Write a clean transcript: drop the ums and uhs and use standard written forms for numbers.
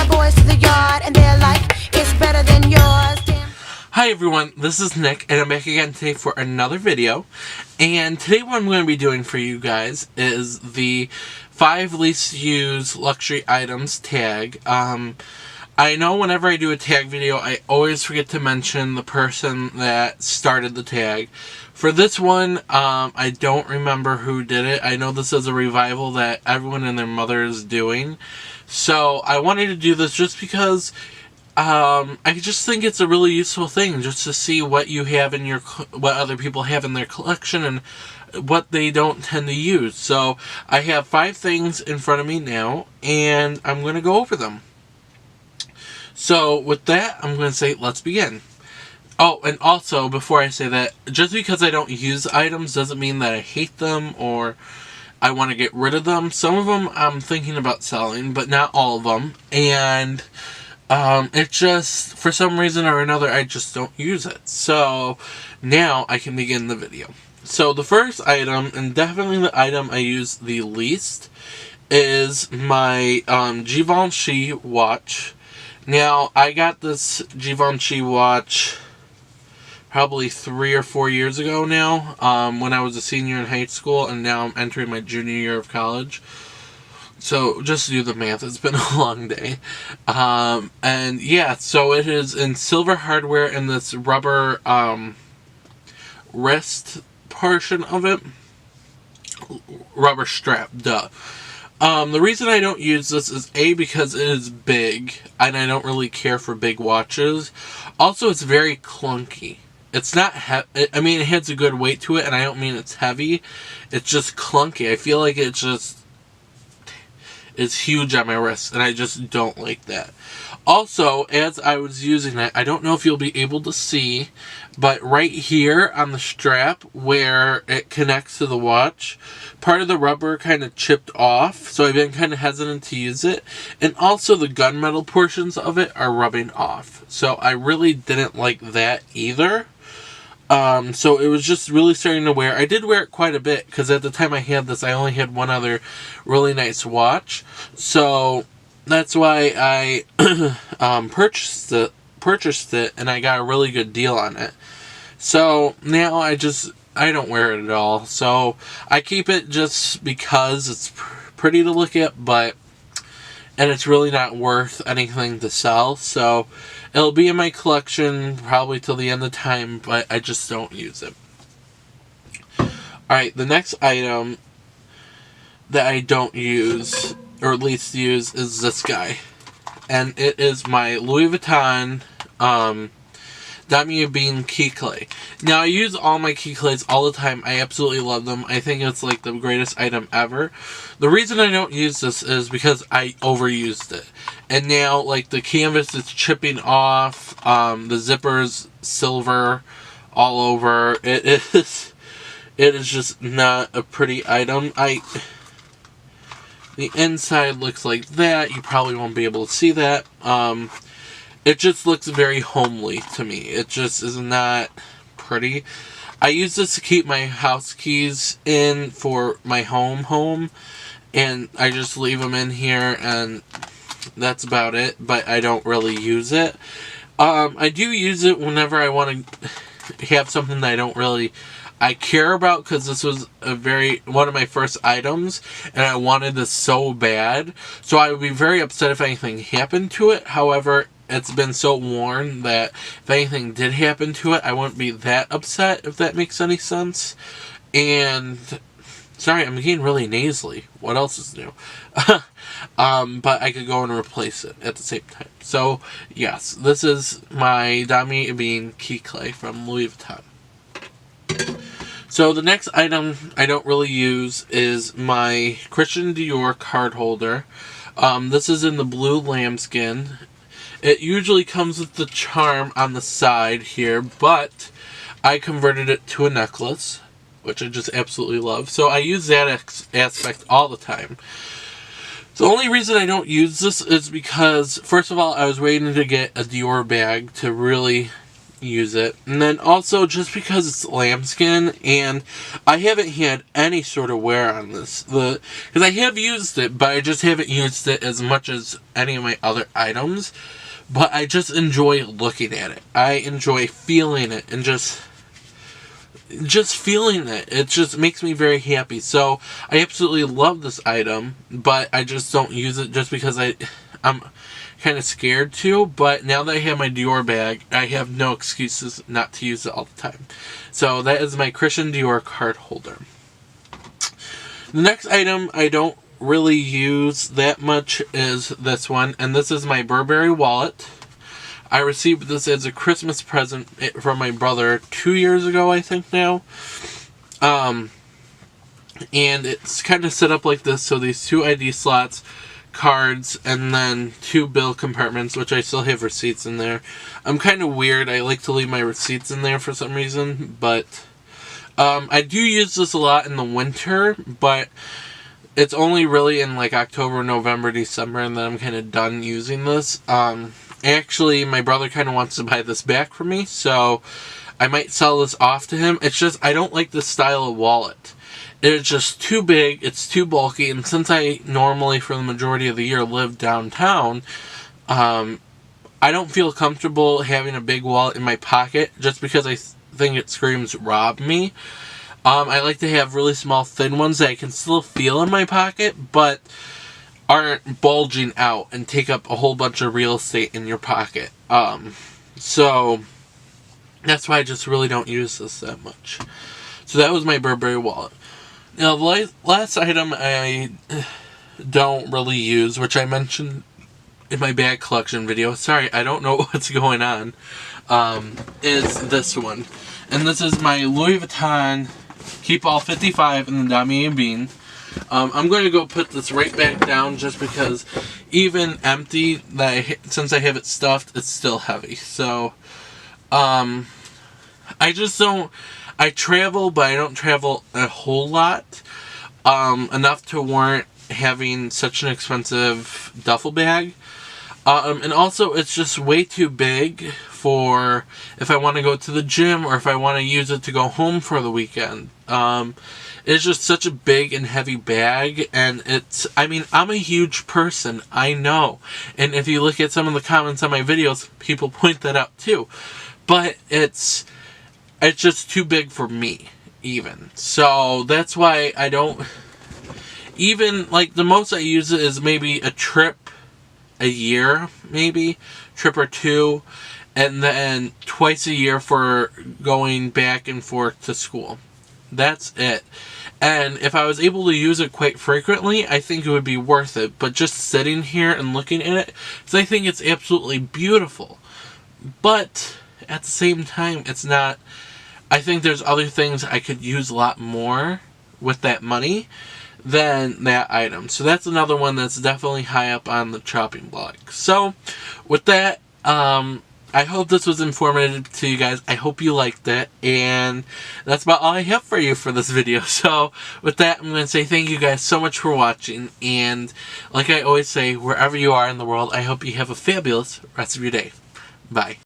boys to the yard and they're like, it's better than yours. Damn. Hi everyone, this is Nick, and I'm back again today for another video. And today what I'm going to be doing for you guys is the 5 least used luxury items tag. I know whenever I do a tag video, I always forget to mention the person that started the tag. For this one, I don't remember who did it. I know this is a revival that everyone and their mother is doing. So I wanted to do this just because I just think it's a really useful thing just to see what you have in your, what other people have in their collection and what they don't tend to use. So I have 5 things in front of me now, and I'm going to go over them. So with that, I'm going to say, let's begin. Oh, and also, before I say that, just because I don't use items doesn't mean that I hate them or I want to get rid of them. Some of them I'm thinking about selling, but not all of them. And it just, for some reason or another, I just don't use it. So now I can begin the video. So the first item, and definitely the item I use the least, is my Givenchy watch. Now, I got this Givenchy watch probably 3 or 4 years ago now, when I was a senior in high school, and now I'm entering my junior year of college. So, just do the math, it's been a long day. And yeah, so it is in silver hardware and this rubber wrist portion of it. Rubber strap, duh. The reason I don't use this is A, because it is big, and I don't really care for big watches. Also, it's very clunky. It's not I mean, it has a good weight to it, and I don't mean it's heavy. It's just clunky. I feel like it's huge on my wrist, and I just don't like that. Also, as I was using it, I don't know if you'll be able to see, but right here on the strap where it connects to the watch, part of the rubber kind of chipped off, so I've been kind of hesitant to use it. And also the gunmetal portions of it are rubbing off. So I really didn't like that either. So it was just really starting to wear. I did wear it quite a bit, because at the time I had this, I only had one other really nice watch. So that's why I purchased it, and I got a really good deal on it. So now I don't wear it at all. So I keep it just because it's pretty to look at, and it's really not worth anything to sell. So it'll be in my collection probably till the end of time, but I just don't use it. Alright, the next item that I don't use, or at least use, is this guy. And it is my Louis Vuitton Damier Ebene key clay. Now, I use all my key clays all the time. I absolutely love them. I think it's like the greatest item ever. The reason I don't use this is because I overused it. And now, like, the canvas is chipping off. The zipper's silver all over. It is just not a pretty item. The inside looks like that. You probably won't be able to see that. It just looks very homely to me. It just is not pretty. I use this to keep my house keys in for my home, and I just leave them in here, and that's about it, but I don't really use it. I do use it whenever I want to have something that I care about, because this was one of my first items, and I wanted this so bad. So I would be very upset if anything happened to it. However, it's been so worn that if anything did happen to it, I wouldn't be that upset, if that makes any sense. And sorry, I'm getting really nasally. What else is new? But I could go and replace it at the same time. So yes, this is my Damier Ebene key clay from Louis Vuitton. So the next item I don't really use is my Christian Dior card holder. This is in the blue lambskin. It usually comes with the charm on the side here, but I converted it to a necklace, which I just absolutely love. So I use that aspect all the time. The only reason I don't use this is because, first of all, I was waiting to get a Dior bag to really use it. And then also just because it's lambskin and I haven't had any sort of wear on this. Because I have used it, but I just haven't used it as much as any of my other items. But I just enjoy looking at it. I enjoy feeling it and just feeling it. It just makes me very happy. So I absolutely love this item, but I just don't use it just because I'm kind of scared to. But now that I have my Dior bag, I have no excuses not to use it all the time. So that is my Christian Dior card holder. The next item I don't really use that much is this one, and this is my Burberry wallet. I received this as a Christmas present from my brother 2 years ago, I think now. And it's kind of set up like this, so these 2 ID slots, cards, and then 2 bill compartments, which I still have receipts in there. I'm kind of weird, I like to leave my receipts in there for some reason, but I do use this a lot in the winter, but it's only really in like October, November, December, and then I'm kind of done using this. Actually, my brother kind of wants to buy this back for me, so I might sell this off to him. It's just, I don't like this style of wallet. It's just too big, it's too bulky, and since I normally, for the majority of the year, live downtown, I don't feel comfortable having a big wallet in my pocket, just because I think it screams rob me. I like to have really small, thin ones that I can still feel in my pocket, but aren't bulging out and take up a whole bunch of real estate in your pocket. So that's why I just really don't use this that much. So that was my Burberry wallet. Now, the last item I don't really use, which I mentioned in my bag collection video, sorry, I don't know what's going on, is this one. And this is my Louis Vuitton Keep All 55 in the Damier Ebene. I'm going to go put this right back down just because even empty, since I have it stuffed, it's still heavy. So, I just don't, I travel, but I don't travel a whole lot. Enough to warrant having such an expensive duffel bag. And also, it's just way too big for if I want to go to the gym or if I want to use it to go home for the weekend. It's just such a big and heavy bag, and I mean, I'm a huge person, I know. And if you look at some of the comments on my videos, people point that out too. But it's just too big for me, even. So that's why I don't, even, like, the most I use it is maybe a trip a year, maybe, trip or 2, and then twice a year for going back and forth to school. That's it. And if I was able to use it quite frequently, I think it would be worth it. But just sitting here and looking at it, because I think it's absolutely beautiful. But at the same time, it's not. I think there's other things I could use a lot more with that money than that item. So that's another one that's definitely high up on the chopping block. So with that, I hope this was informative to you guys. I hope you liked it. And that's about all I have for you for this video. So with that, I'm going to say thank you guys so much for watching. And like I always say, wherever you are in the world, I hope you have a fabulous rest of your day. Bye.